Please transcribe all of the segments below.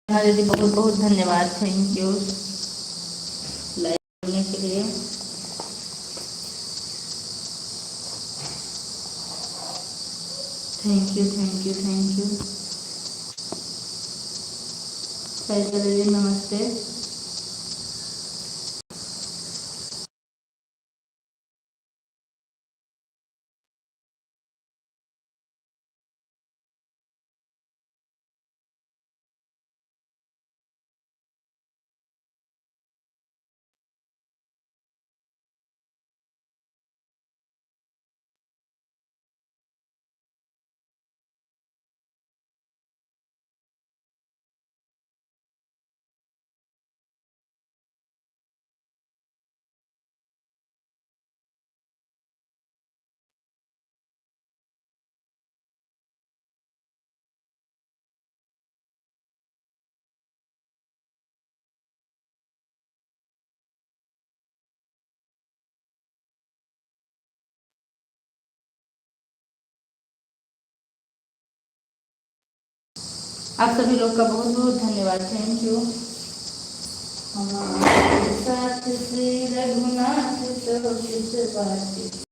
दीदी बहुत बहुत धन्यवाद, थैंक यू लाइव करने के लिए। Thank you thank you thank you. Faisal दीदी नमस्ते। आप सभी लोग का बहुत बहुत धन्यवाद, थैंक यू। हमारे साथ श्री रघुनाथ तो किस बात की।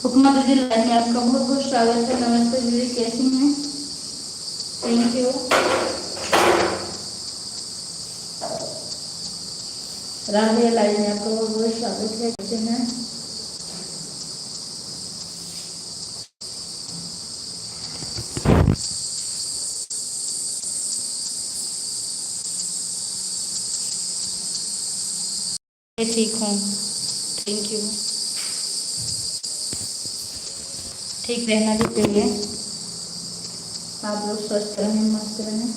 उपमा दीदी लाइन में आपका बहुत बहुत स्वागत है। नमस्ते दीदी, कैसी हैं? Thank you. राधे लाइन में आपका बहुत बहुत स्वागत है, कैसे हैं? मैं ठीक हूँ, थैंक यू। ठीक रहना भी चाहिए, आप लोग स्वस्थ रहें, मस्त रहें।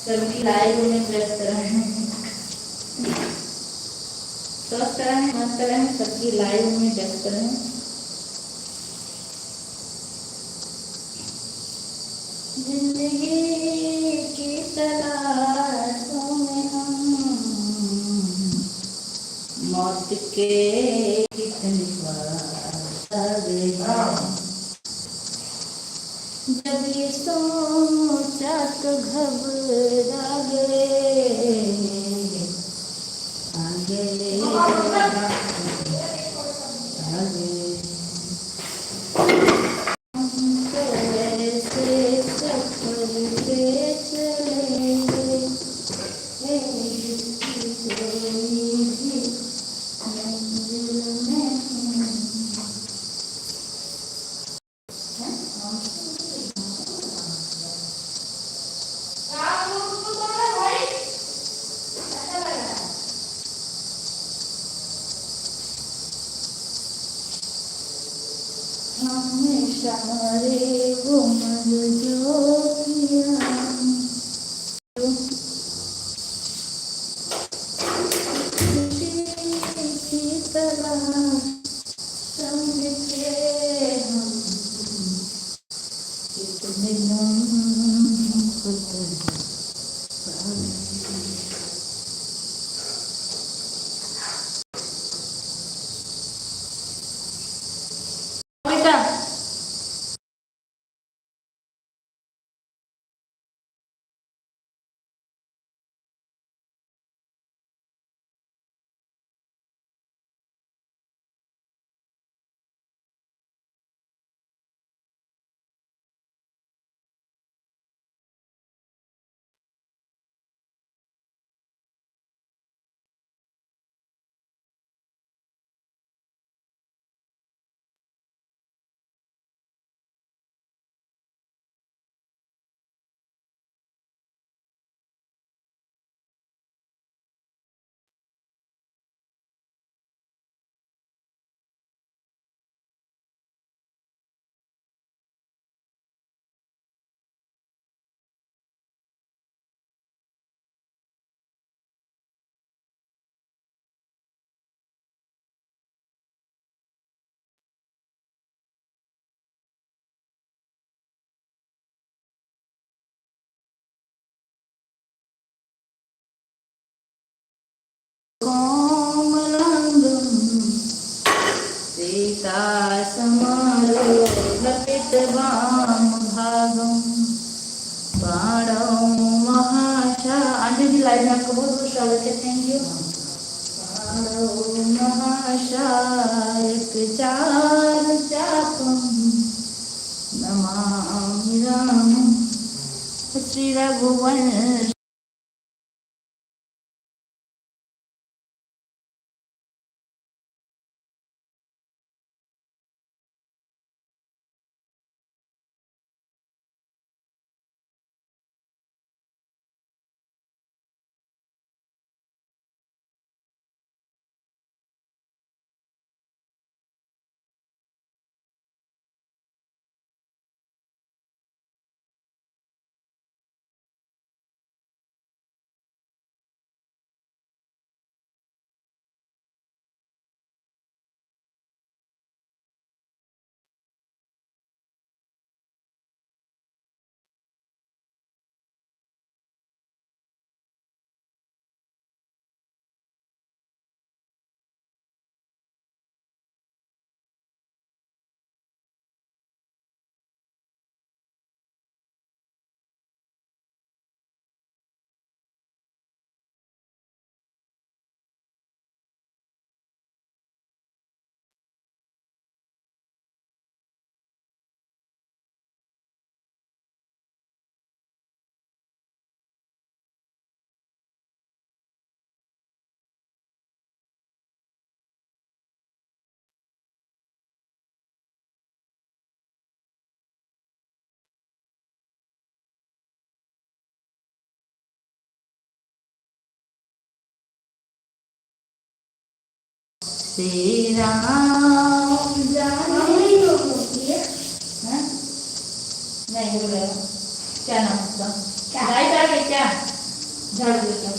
सभी लाइव में व्यस्त रहें, स्वस्थ रहें, मस्त रहें, सबकी लाइव में व्यस्त रहें। जिंदगी की तलाशों में हम मौत के कितने वादे हैं। जब ये सोचा तो घबरा गए, आगे आगे हम कैसे सफर पे चलेंगे, कोई भी मंजिल में हमेशा रे वो मर जो किया की तरह समझ के हम कितने खुद कोमलांगं सीतासमालोलपितवामभागं बाणौ महाशा। आंटी जी लाइव में आपका बहुत बहुत स्वागत है, थैंक यू। बाणौ महाशायक चारु चापं नमामि रामं श्री रघुवंश। श्री राम जानकी हाँ? नहीं बोला क्या नाम उसका, गाय चढ़ गई क्या, झाड़ देता।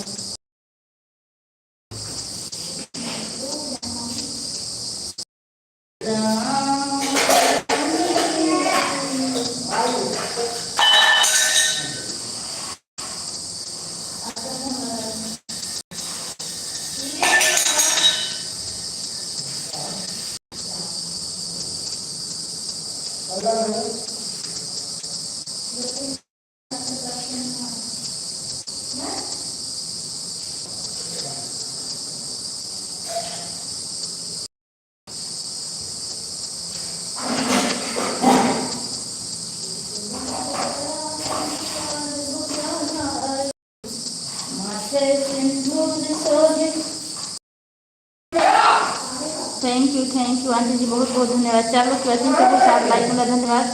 थैंक यू आंटी जी, बहुत बहुत धन्यवाद। चार लोग वैसे सबको 7 लाइक मिला, धन्यवाद।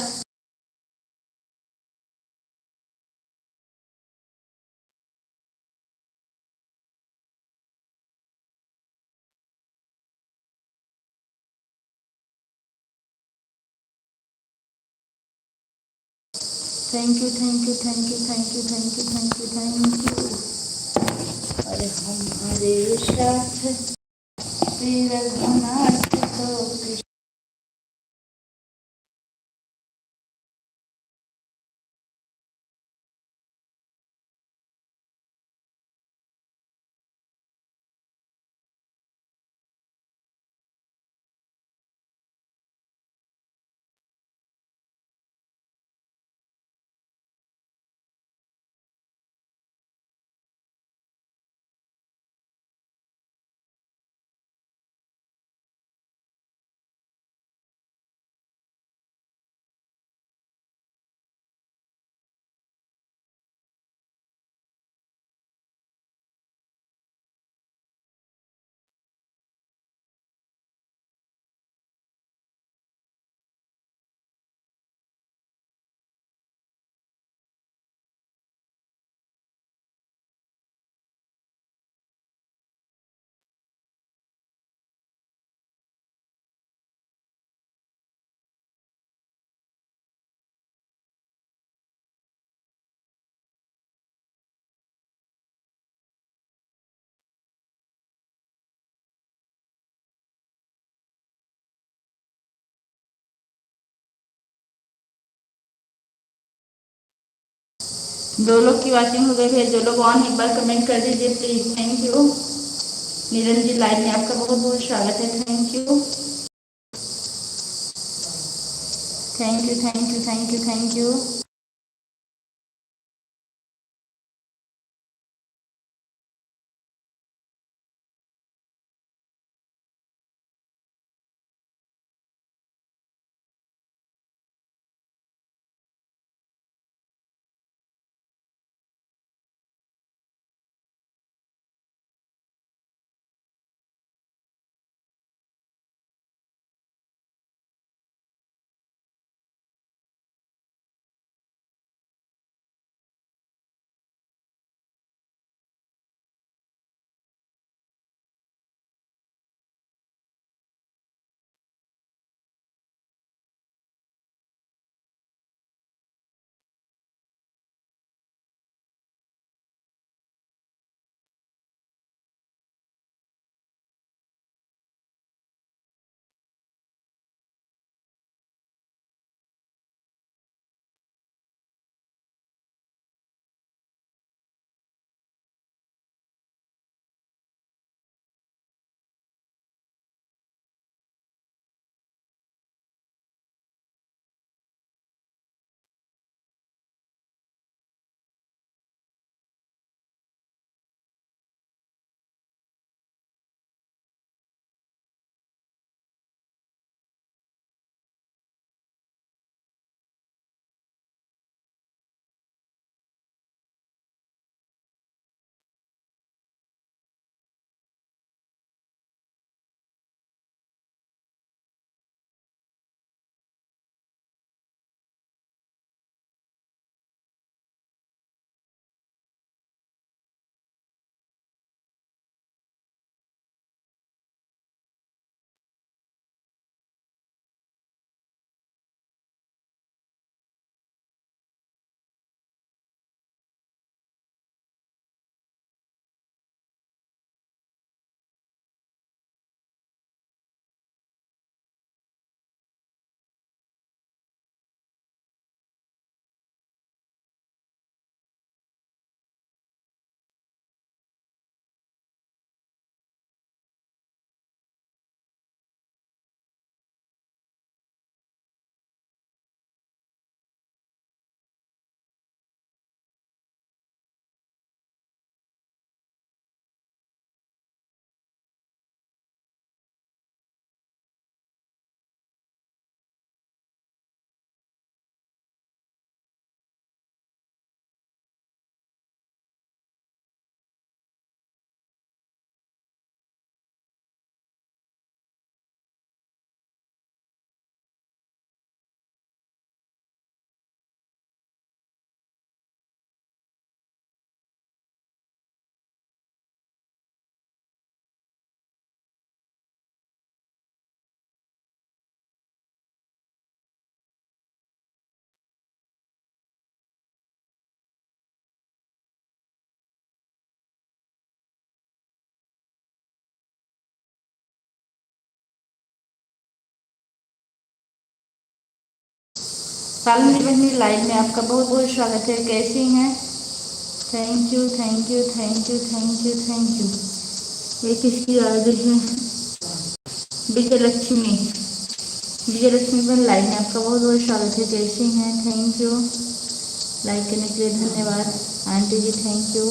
Thank you thank you thank you thank you thank you thank you thank you. अरे हमारे साथ श्री रघुनाथ तो कृष्ण। दो लोग की वॉचिंग हो गई है, जो लोग ऑन एक बार कमेंट कर दीजिए please, thank you. Niranjan line में आपका बहुत बहुत स्वागत है। Thank you thank you thank you thank you thank you. Shalini बहनी लाइन में आपका बहुत बहुत स्वागत है। कैसी हैं? Thank you thank you thank you thank you thank you. ये किसकी आ गई है? विजयलक्ष्मी। विजयलक्ष्मी बहन लाइन में आपका बहुत बहुत स्वागत है। कैसी हैं? Thank you. लाइक करने के लिए धन्यवाद। आंटी जी थैंक यू।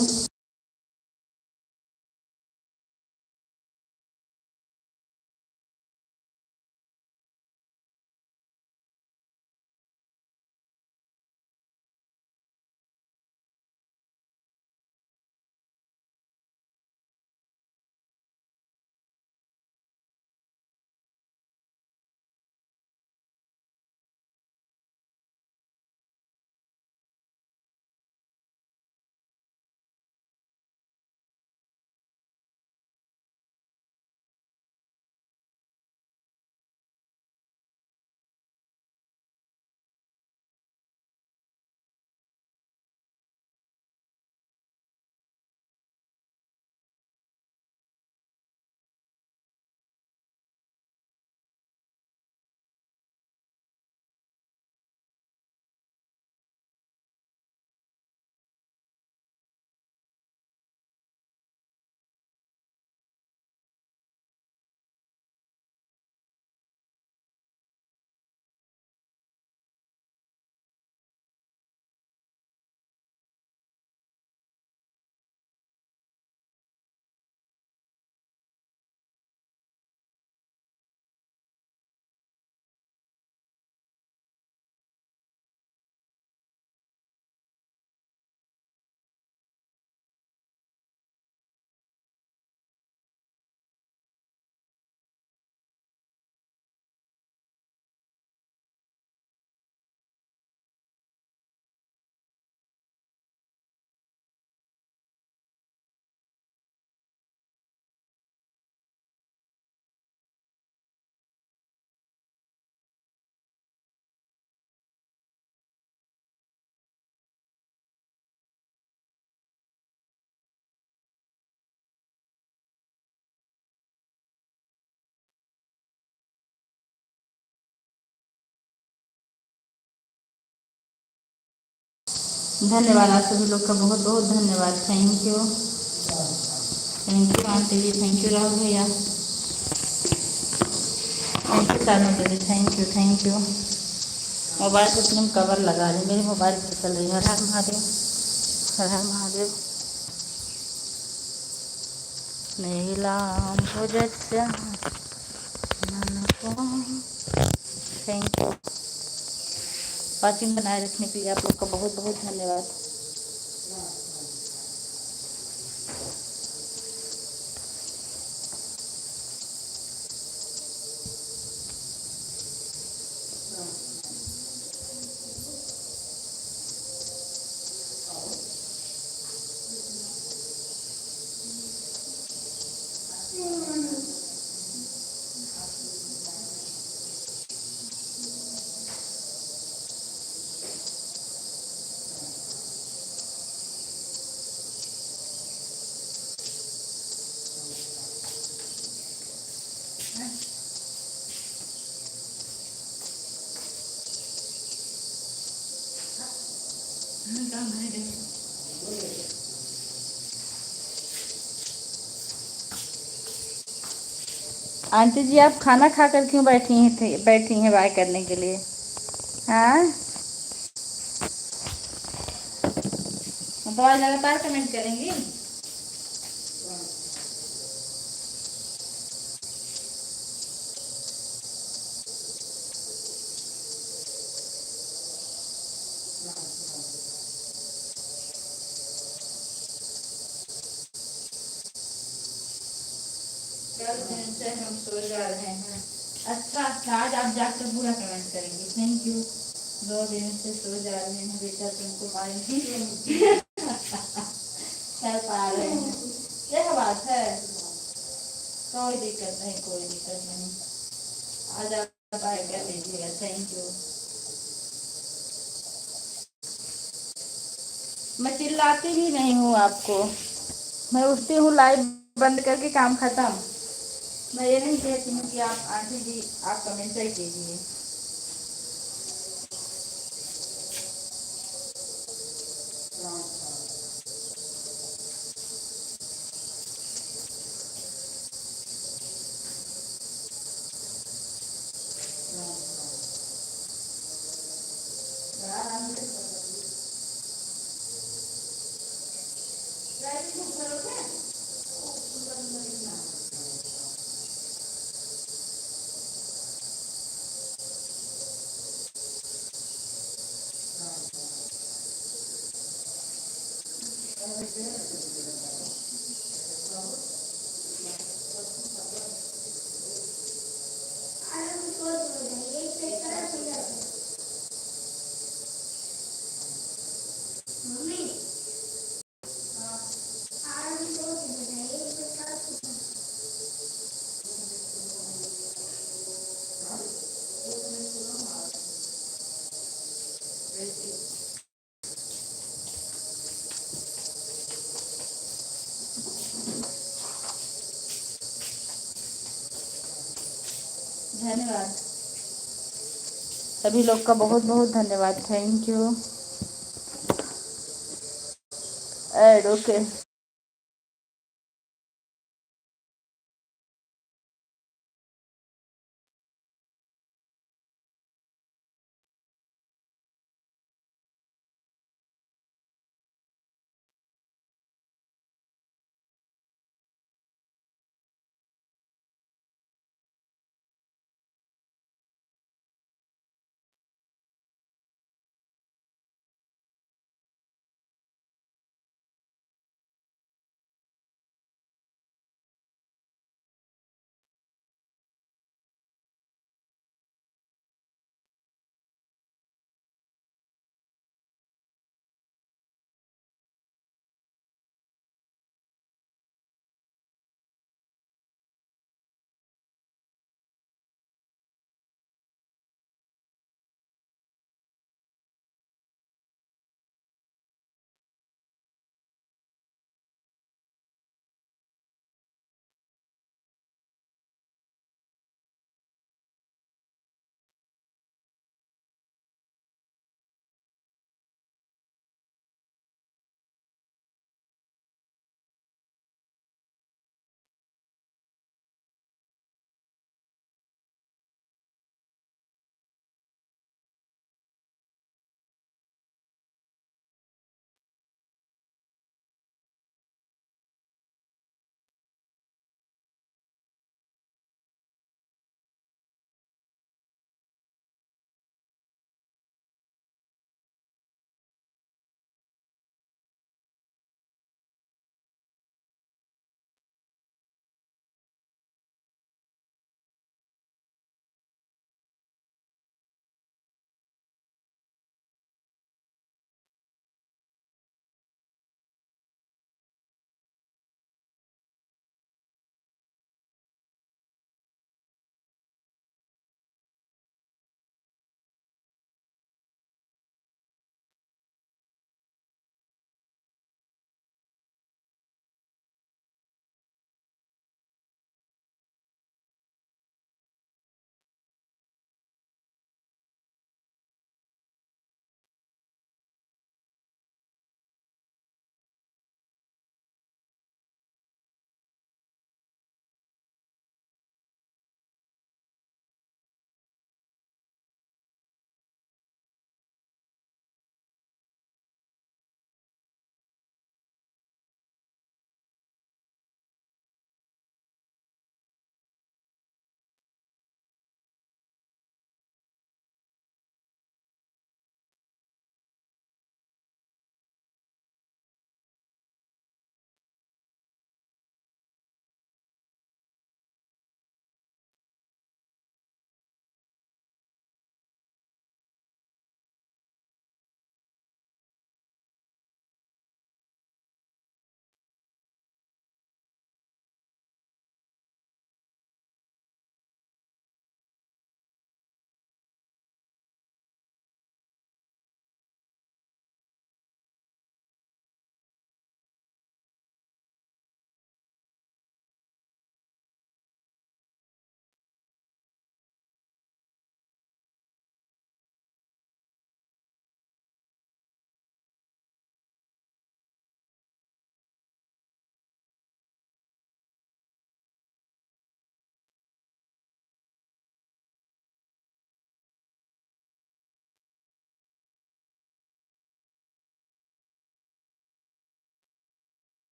धन्यवाद आप सभी लोग का, बहुत बहुत धन्यवाद। Thank you, thank you aunty जी, थैंक यू राहुल भैया, थैंक यू सानू दीदी, thank you thank you. Mobile पे अपने कवर लगा रही, मेरी मोबाइल पर चल रही है। हर हर महादेव, हर हर महादेव। नीलाम भुजस्या मन को, थैंक यू। वाचिंग बनाए रखने के लिए आप लोग का बहुत बहुत धन्यवाद। आंटी जी आप खाना खाकर क्यों बैठी हैं बाय करने के लिए? हाँ, तो आज लगातार कमेंट करेंगी? कल दिन से हम सो जा रहे हैं। अच्छा अच्छा, आज आप जाकर पूरा कमेंट करेंगे, थैंक यू। 2 दिन से सो जा रहे हैं बेटा, तुमको मारेंगे। कर पा रहे हैं, यह बात है। कोई दिक्कत नहीं, कोई दिक्कत नहीं। आज आप बाय कर लीजिएगा, थैंक यू। मैं चिल्लाती ही नहीं हूँ आपको, मैं उठती हूँ लाइव बंद करके काम खत्म। मैं ये नहीं कहती हूँ कि आप आंटी जी आप कमेंट ही कीजिए। धन्यवाद सभी लोग का, बहुत बहुत धन्यवाद, थैंक यू। Add okay.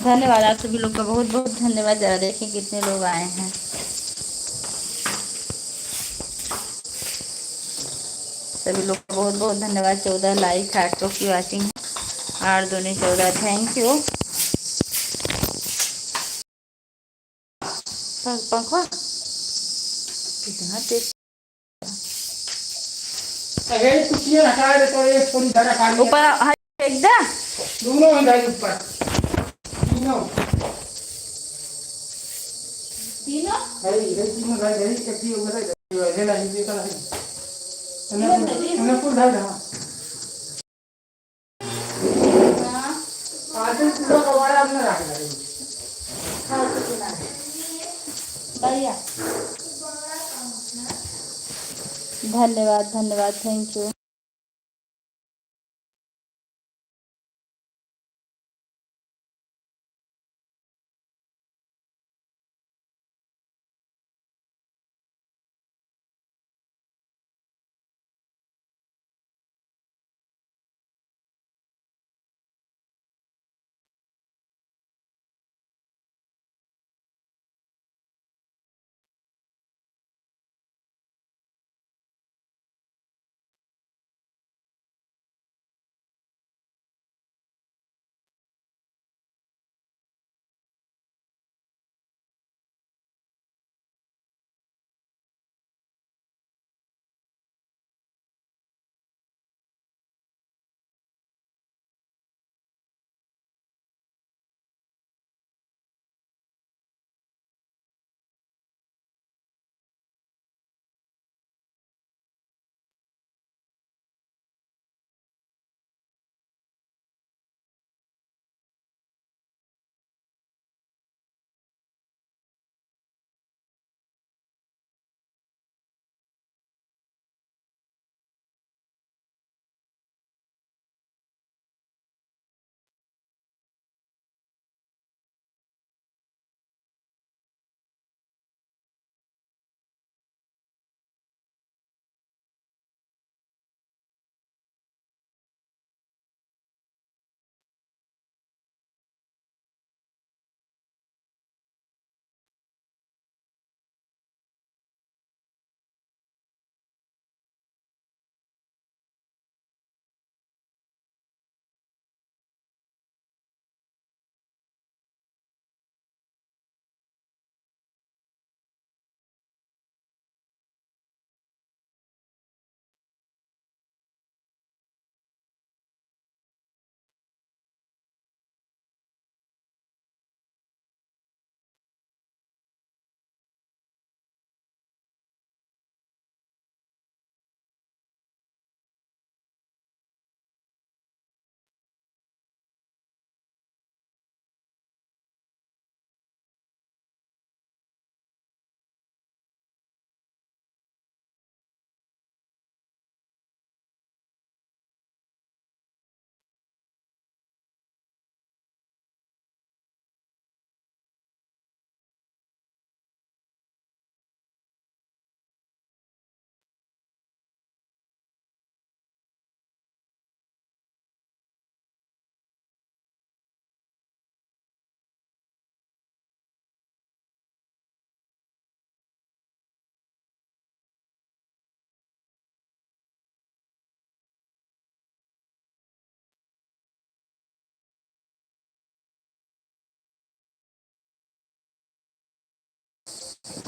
धन्यवाद आप सभी लोग का, बहुत बहुत धन्यवाद। जरा देखें कितने लोग आए हैं। सभी लोग का बहुत बहुत धन्यवाद। 14 लाइक, 800 की वॉचिंग, 8 दूनी 14, थैंक यू। पंखा कितना तेज, ऊपर फेंक दे दोनों तीनों बढ़िया, धन्यवाद धन्यवाद, थैंक यू।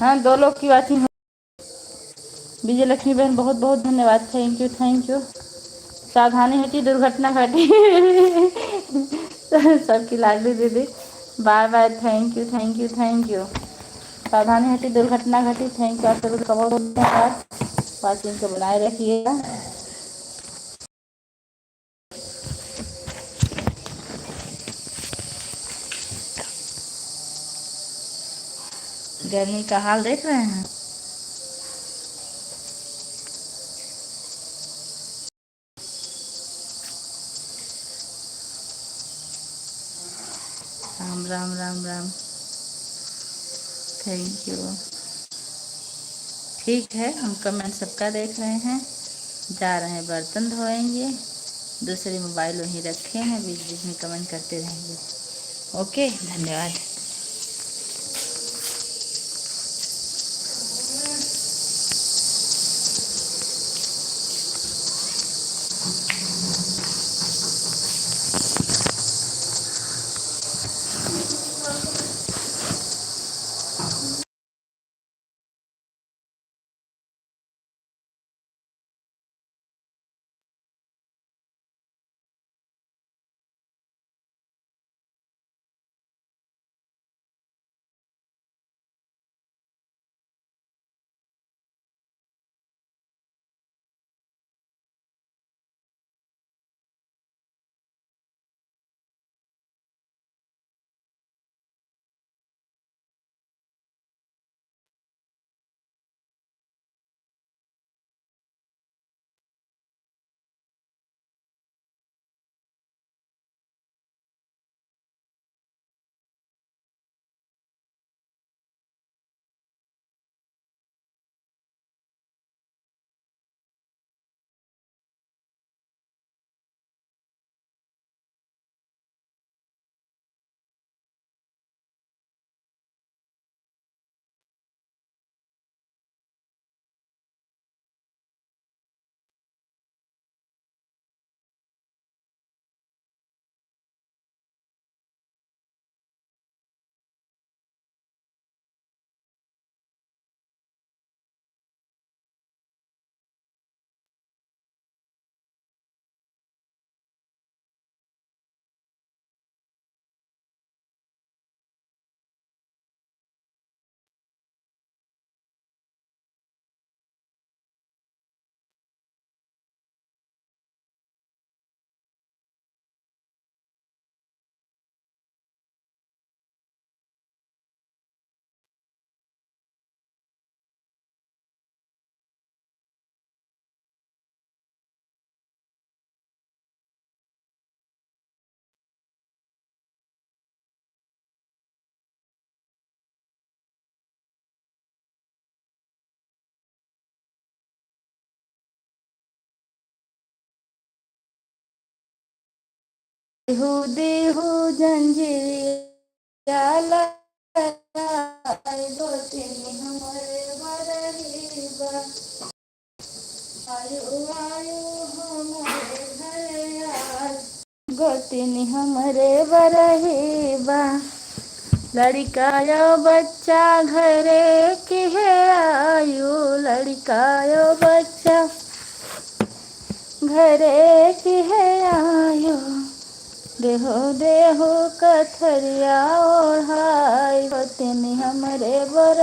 हाँ, 2 लोग की वॉचिंग। विजय लक्ष्मी बहन बहुत बहुत धन्यवाद, थैंक यू थैंक यू। सावधानी हटी दुर्घटना घटी सबकी लाडली दीदी, bye bye, thank you thank you thank you. सावधानी हटी दुर्घटना घटी, थैंक यू। आप सभी का बहुत धन्यवाद। वॉचिंग को बनाए रखिएगा। गर्मी का हाल देख रहे हैं। Ram Ram Ram Ram, thank you. ठीक है, हम कमेंट सबका देख रहे हैं। जा रहे हैं बर्तन धोएंगे, दूसरे मोबाइल वहीं रखे हैं, बीच बीच में कमेंट करते रहेंगे। ओके, धन्यवाद. देहु देहु जंजीरिया लगाए गोतिनी हमरे बरहीबा आयु आयु हमरे घरे आल गोतिनी हमरे बरहीबा लड़कायो बच्चा घरे की है आयु लड़कायो बच्चा घरे की है आयु देहो देहो कथरिया ओढ़ाई गोतिनी हमरे बर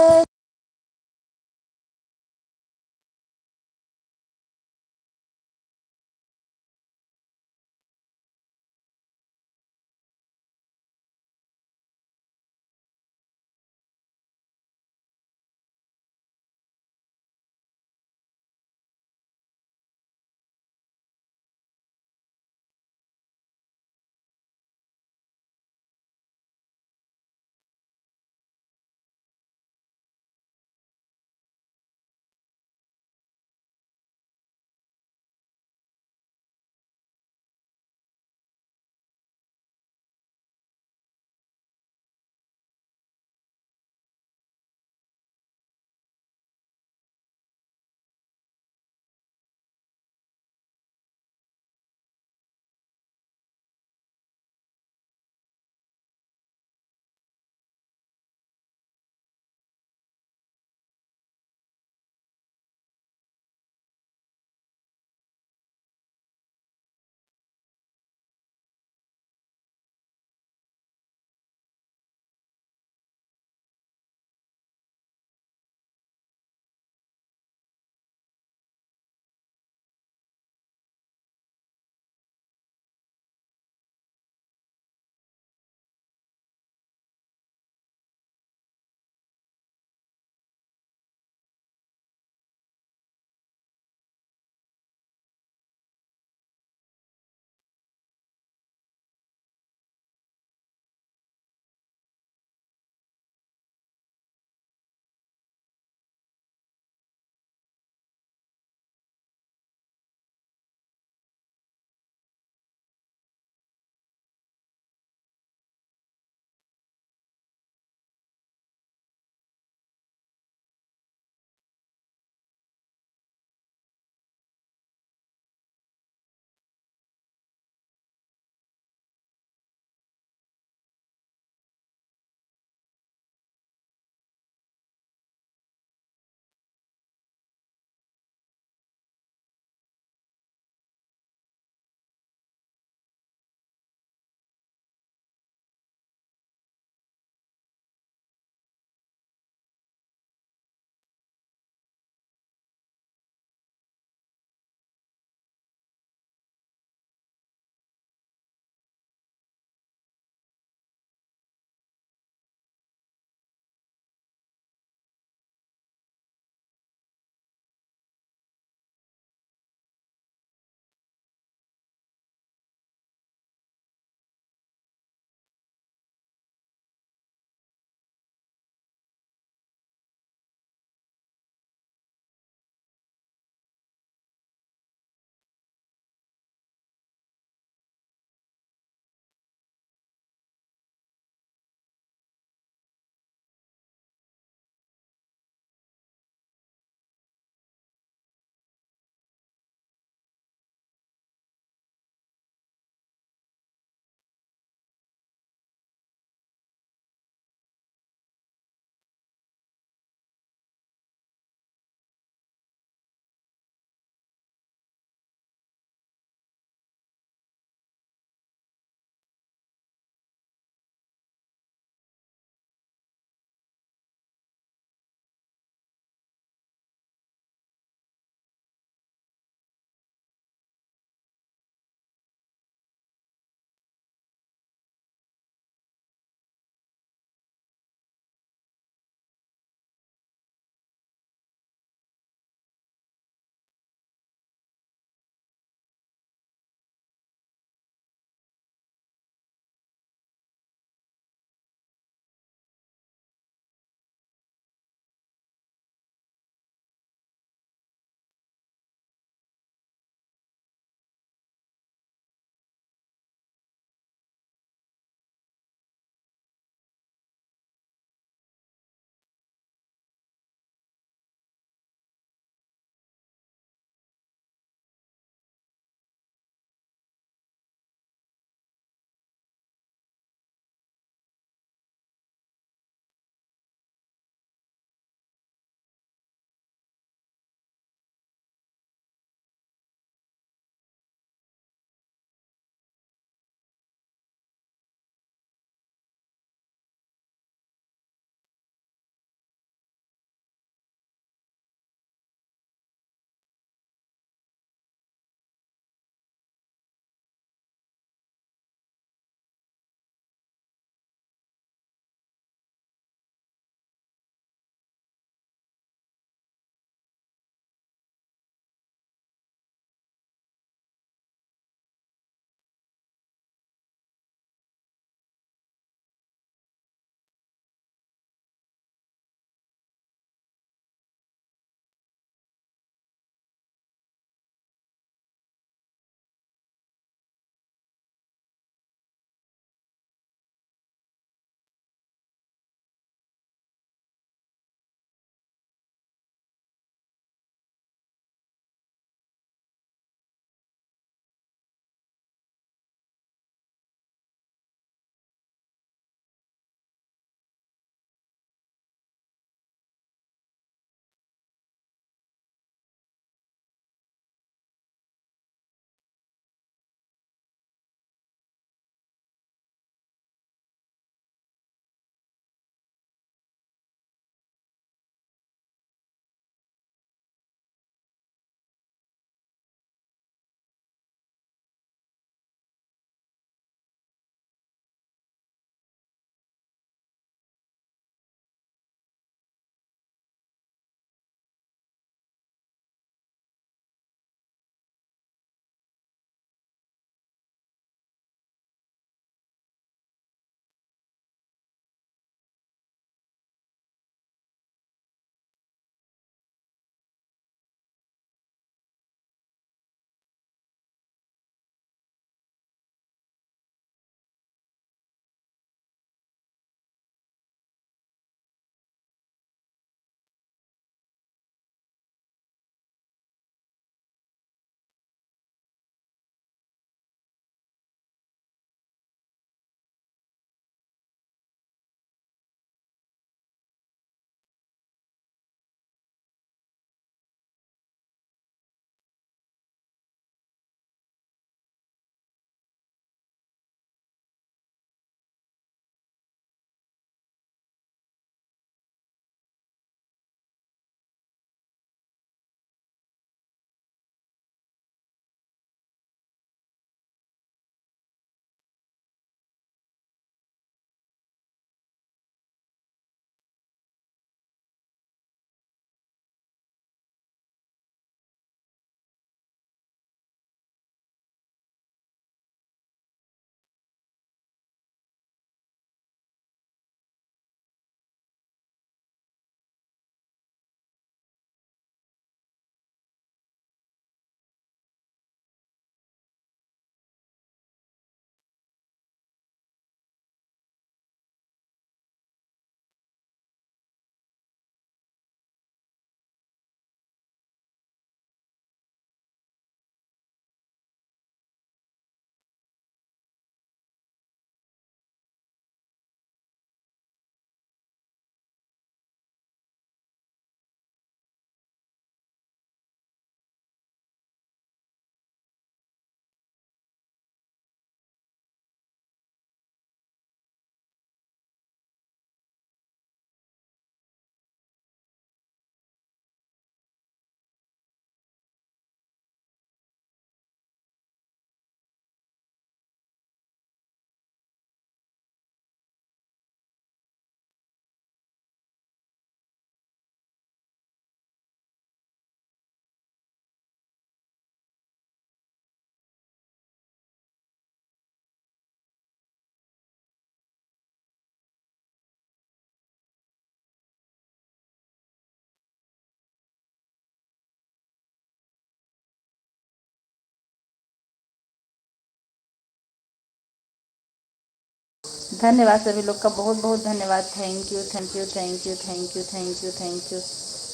धन्यवाद सभी लोग का, बहुत बहुत धन्यवाद। Thank you thank you thank you thank you thank you thank you.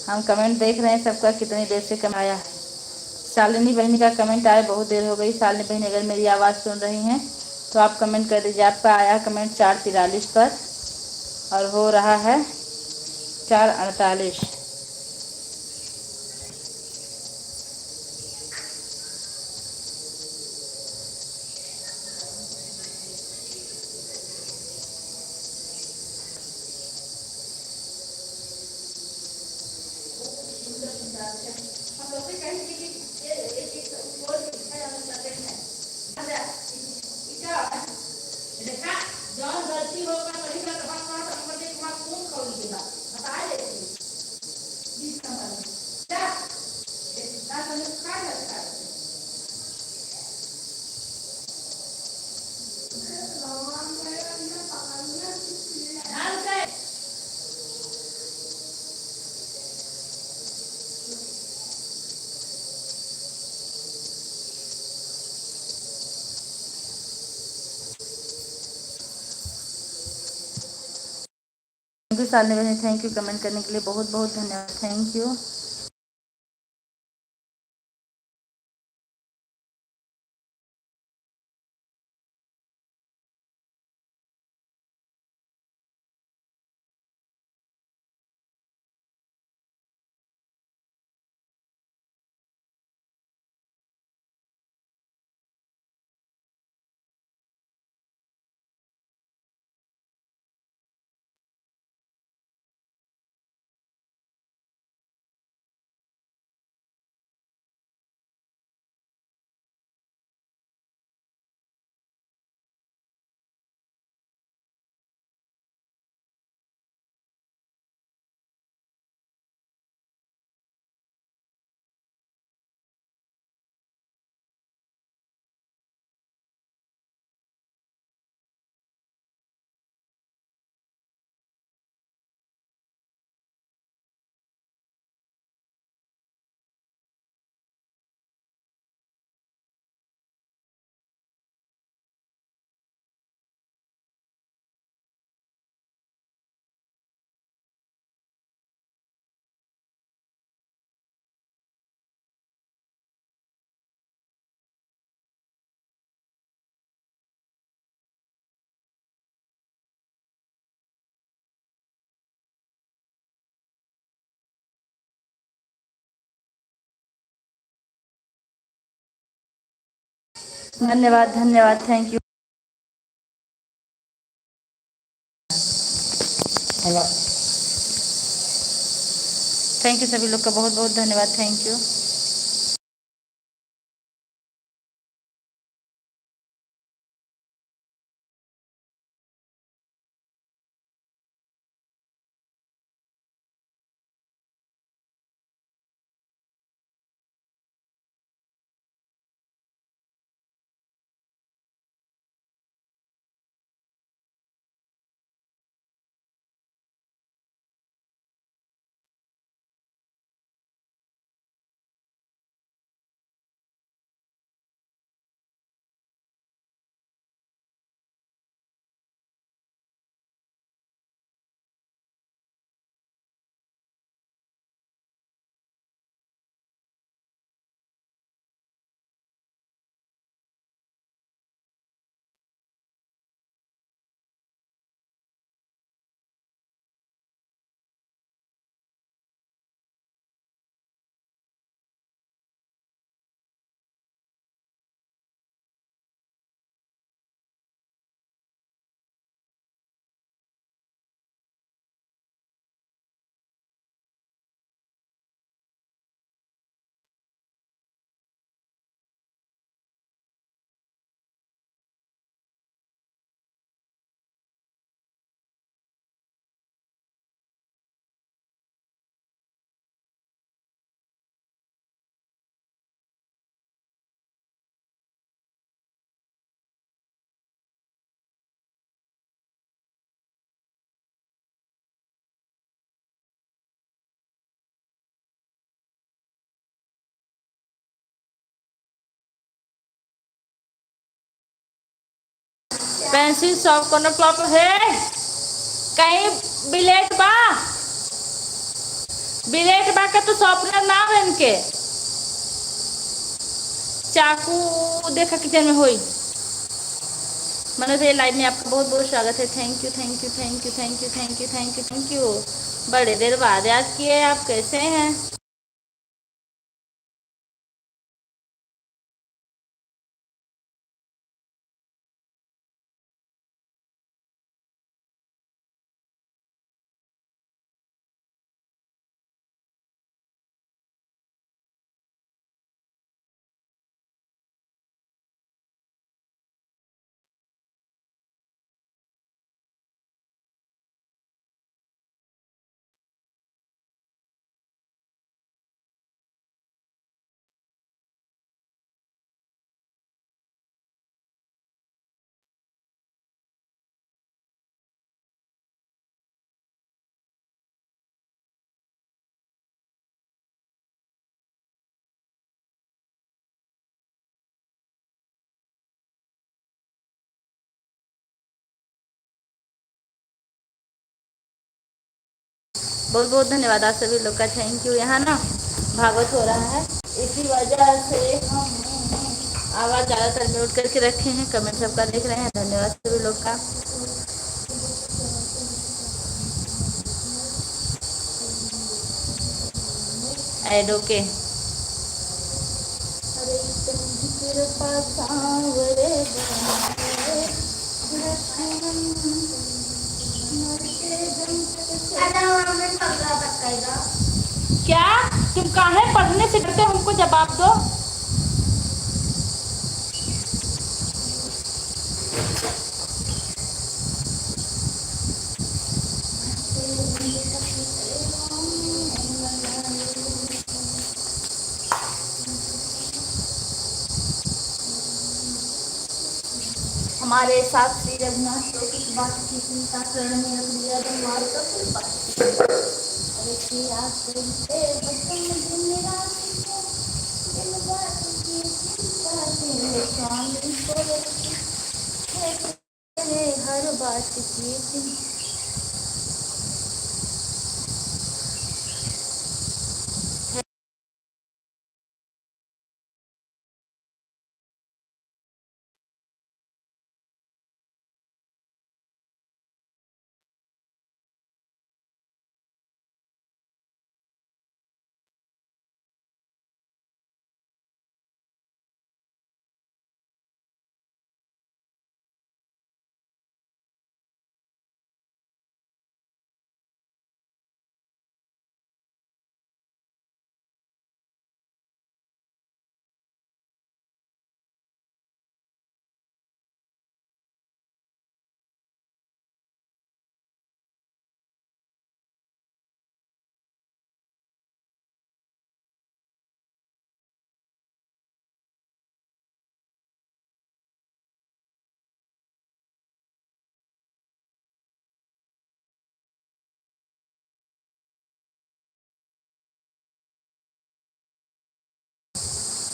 हम कमेंट देख रहे हैं सबका, कितनी देर से कमेंट आया है। शालिनी बहनी का कमेंट आया, बहुत देर हो गई। शालिनी बहनी अगर मेरी आवाज़ सुन रही हैं तो आप कमेंट कर दीजिए। आपका आया कमेंट 4:43 पर और हो रहा है 4:48। थैंक यू शालिनी बहनी, थैंक यू कमेंट करने के लिए, बहुत बहुत धन्यवाद। Thank you. धन्यवाद धन्यवाद, थैंक यू। थैंक यू सभी लोग का, बहुत बहुत धन्यवाद। Thank you. पेंसिल शॉप कोनो क्लॉप है कहीं बिलेट बा बिलेट बा के तो शॉपनर ना हो इनके चाकू देखा किचन में हुई मनोज ये लाइव में आपका बहुत बहुत स्वागत है। Thank you thank you thank you thank you thank you thank you thank you. बड़े देर बाद याद किए आप कैसे हैं। बहुत बहुत धन्यवाद आप सभी लोग का थैंक यू। यहाँ ना भागवत हो रहा है इसी वजह से हम आवाज़ ज़्यादातर म्यूट करके रखे हैं। कमेंट सबका देख रहे हैं। धन्यवाद सभी लोग का। Add okay. क्या तुम काहे पढ़ने से डरते हो? हमको जवाब दो। हमारे साथ श्री रघुनाथ तो इस बात की चिंता करने में रख दिया धनवाद का कोई बात। अरे कि आप सुनते बसम दिन रात को इन बात की चिंता से स्वामी को रखते हर बात की चिंता।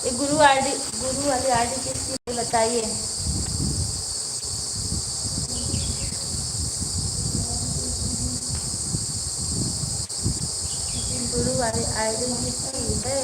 ये गुरु वाली आईडी किसकी बताइए। गुरु वाली आईडी किसकी है?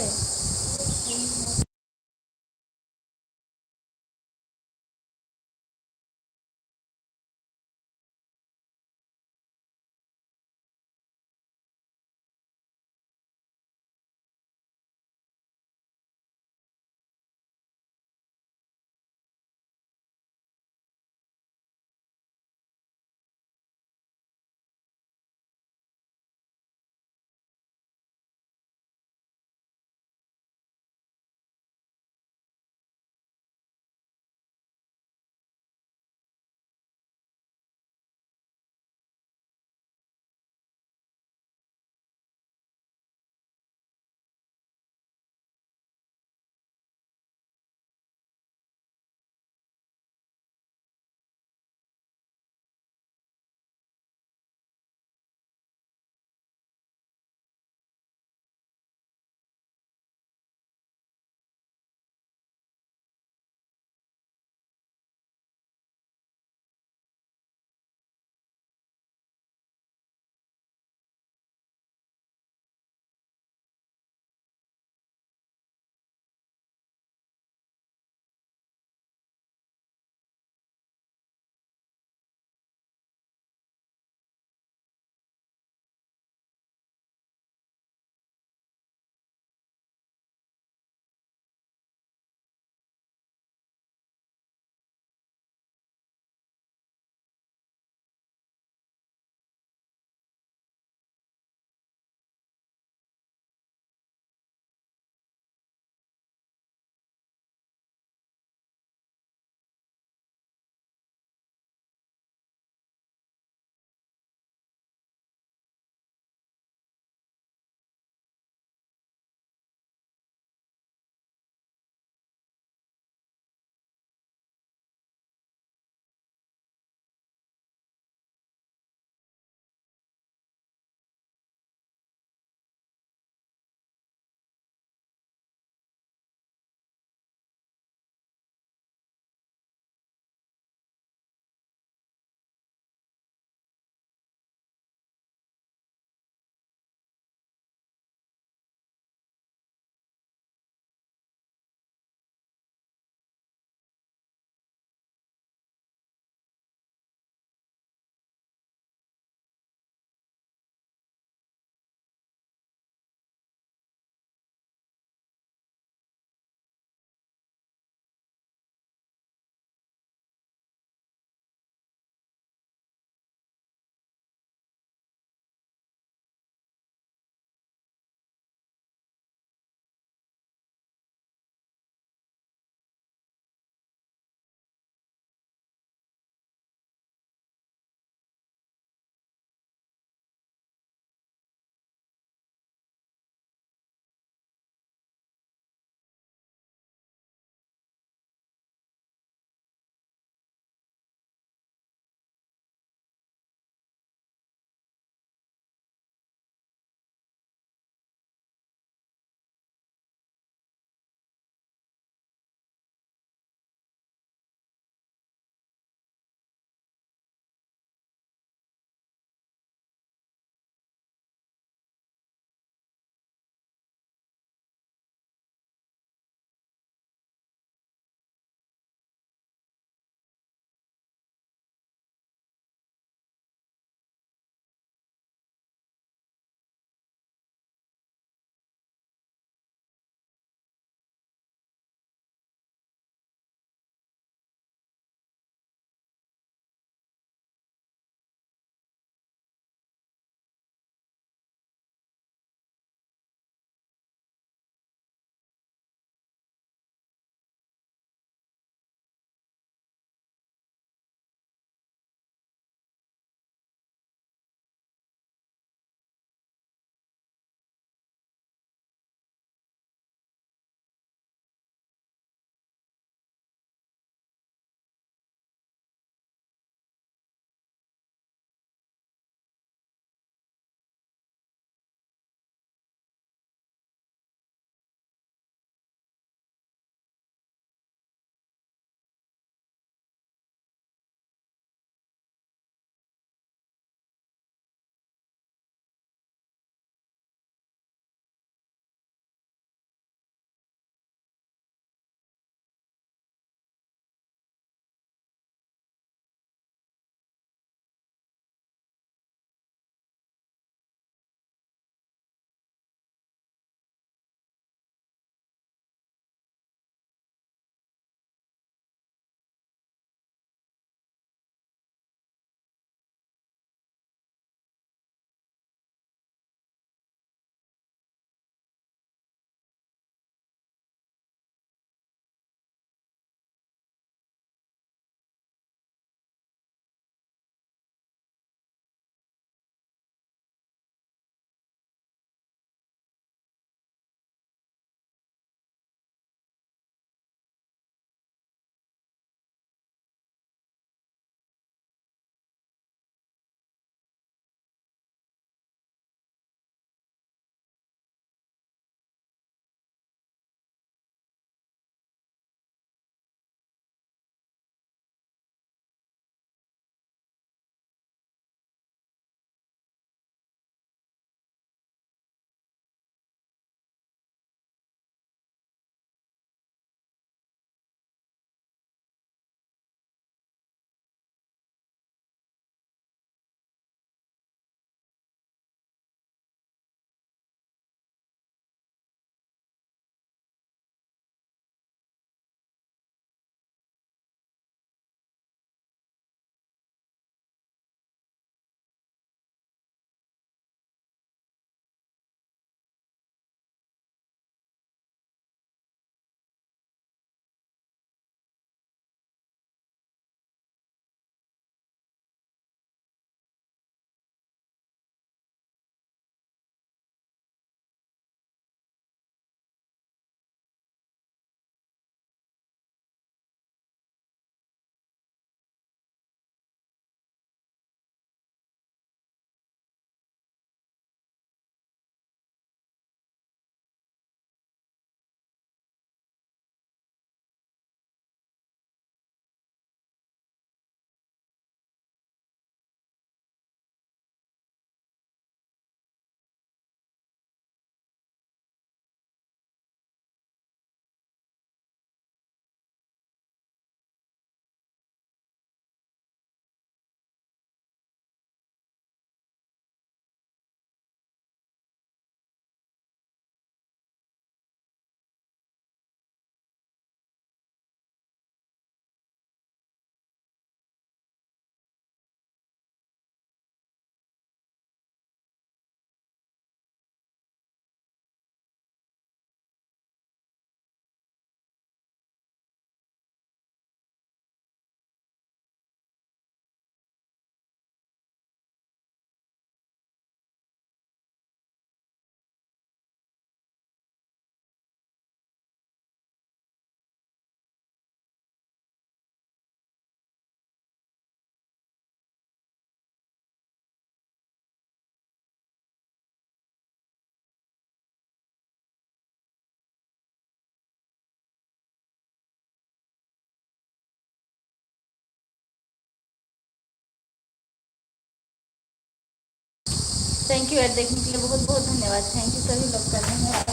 थैंक यू ऐड देखने के लिए बहुत बहुत धन्यवाद। थैंक यू सभी लोग का धन्यवाद।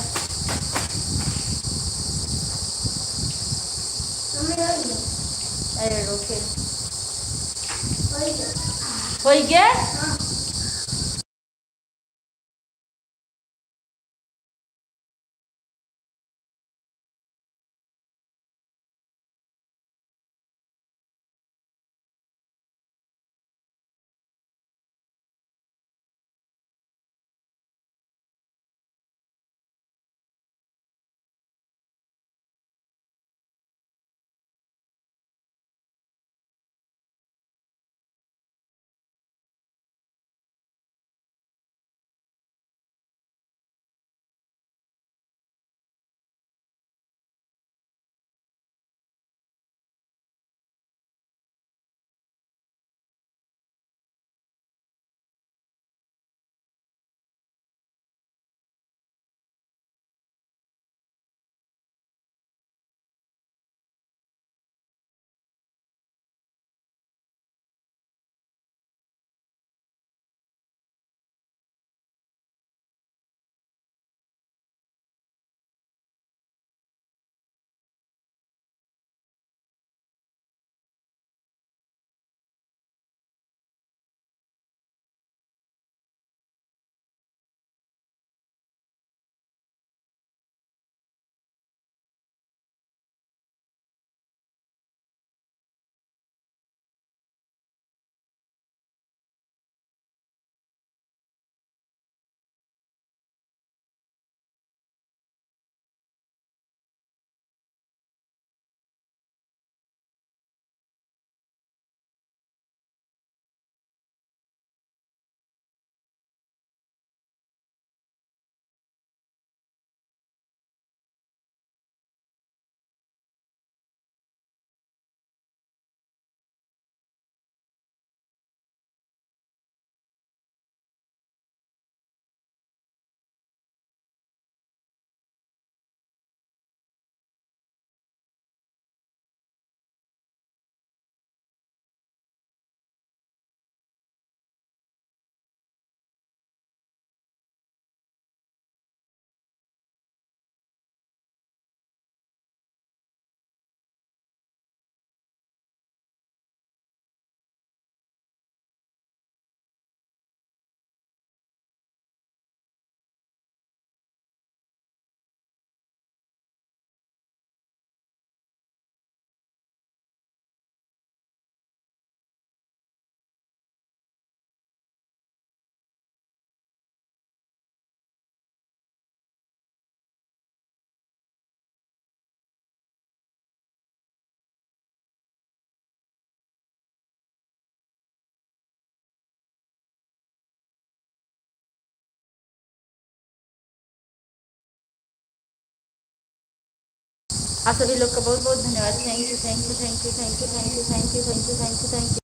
अरे ओके हो गया। आप सभी लोग का बहुत बहुत धन्यवाद। Thank you thank you thank you thank you thank you thank you thank you thank you thank you.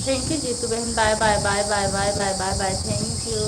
Thank you Jitu बहन, bye bye bye bye bye bye bye bye, thank you.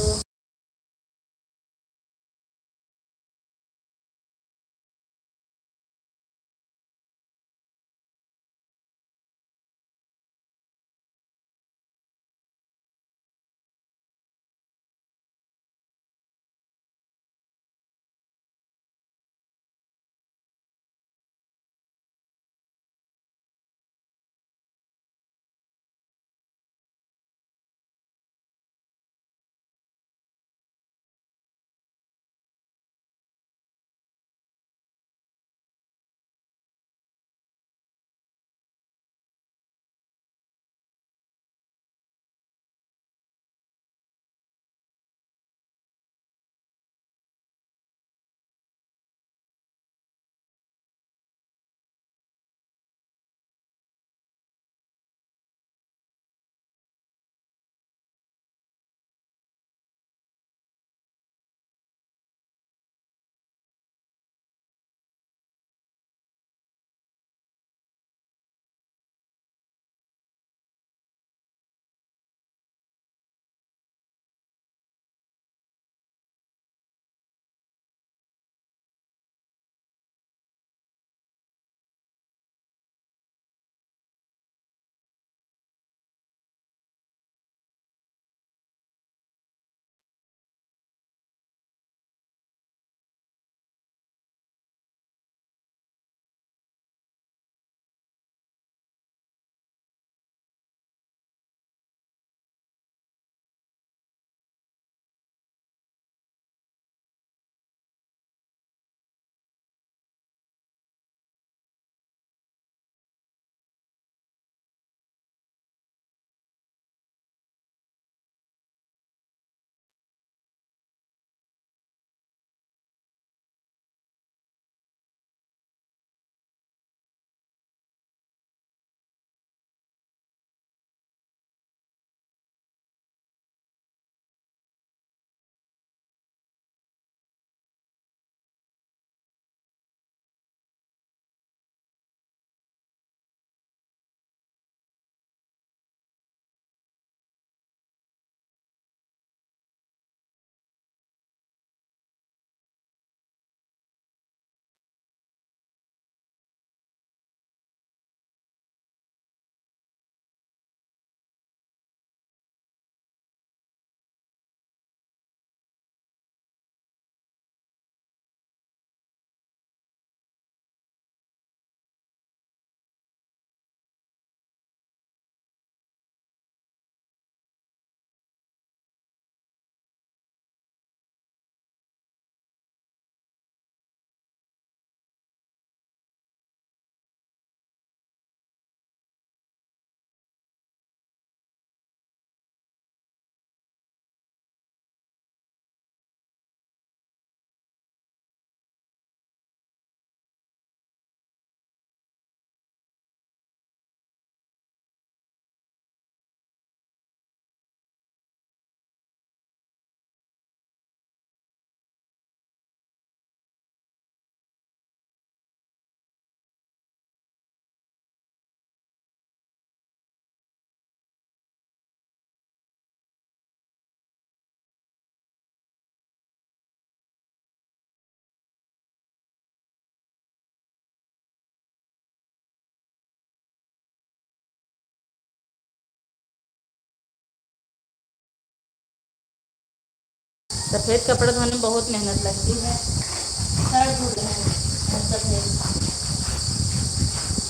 सफ़ेद कपड़ा धोने में बहुत मेहनत लगती है। सर धुल रहे हैं सफ़ेद,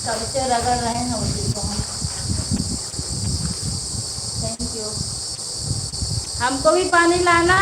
कब से रगड़ रहे हैं उसी को हम। Thank you. हमको भी पानी लाना।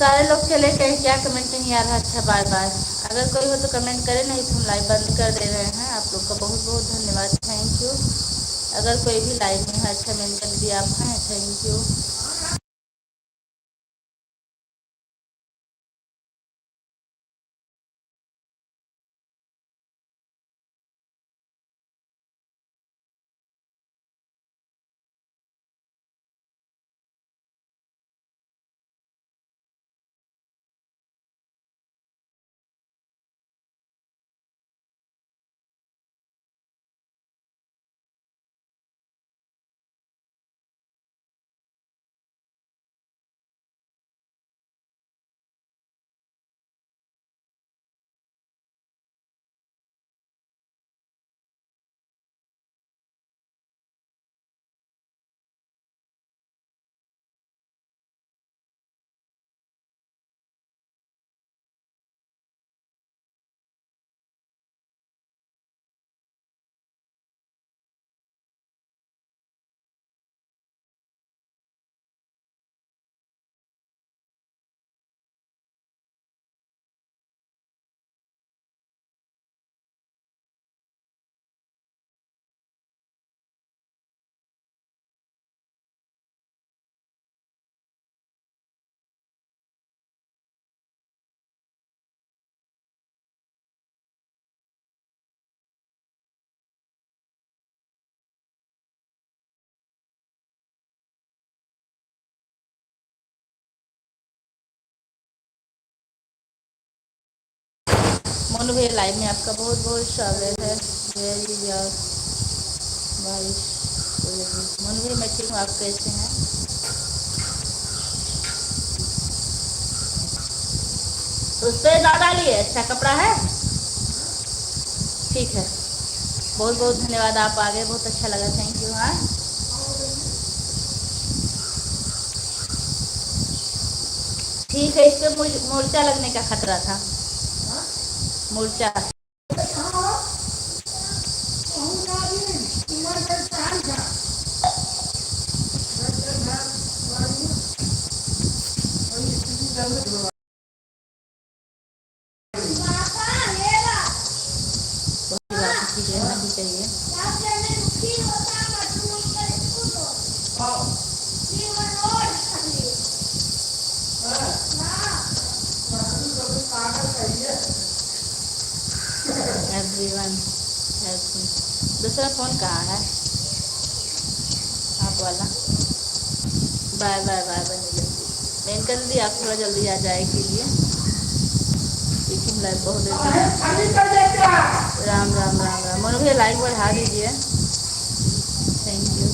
सारे लोग चले गए, क्या कमेंट नहीं आ रहा। अच्छा बाय बाय। अगर कोई हो तो कमेंट करें, नहीं तो हम लाइव बंद कर दे रहे हैं। आप लोग का बहुत बहुत धन्यवाद, थैंक यू। अगर कोई भी लाइव में है, अच्छा मेंटल भी आप हैं, थैंक यू। मोनू भैया लाइव में आपका बहुत बहुत स्वागत है। वेरी बारिश हो रही। मोनू भैया मैं ठीक हूँ, आप कैसे हैं? उस पर ज़्यादा लिए अच्छा कपड़ा है, ठीक है। बहुत बहुत धन्यवाद, आप आ गए, बहुत अच्छा लगा, थैंक यू। हाँ ठीक है, इस पर मूर्छा लगने का खतरा था। मूर्छा चीज़ें नहीं चाहिए। एवरीवन दूसरा फ़ोन कहाँ है आप वाला? Bye bye bye bye. मेन कर दी, आप थोड़ा जल्दी आ जाए के लिए, लेकिन लाइव बहुत देर। राम राम राम राम। मोनू भैया लाइव बढ़ा दीजिए, थैंक यू।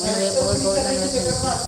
मोनू भैया बहुत बहुत धन्यवाद, थैंक यू।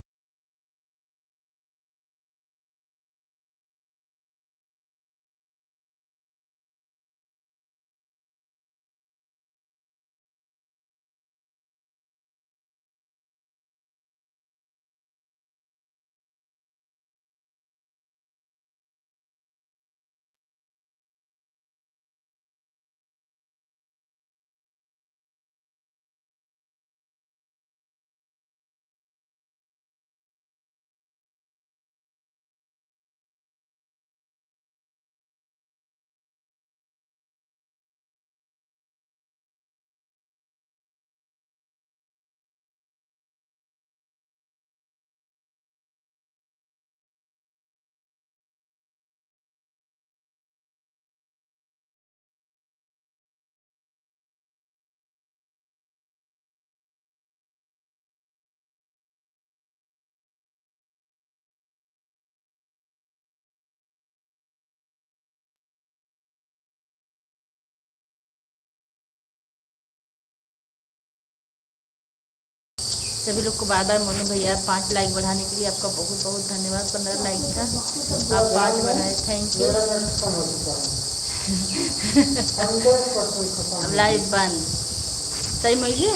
सभी लोग को बार बार मोनू भैया 5 लाइक बढ़ाने के लिए आपका बहुत बहुत धन्यवाद। 15 लाइक था, आप 5 बढ़ाए, थैंक यू। अब लाइव बंद सही में ये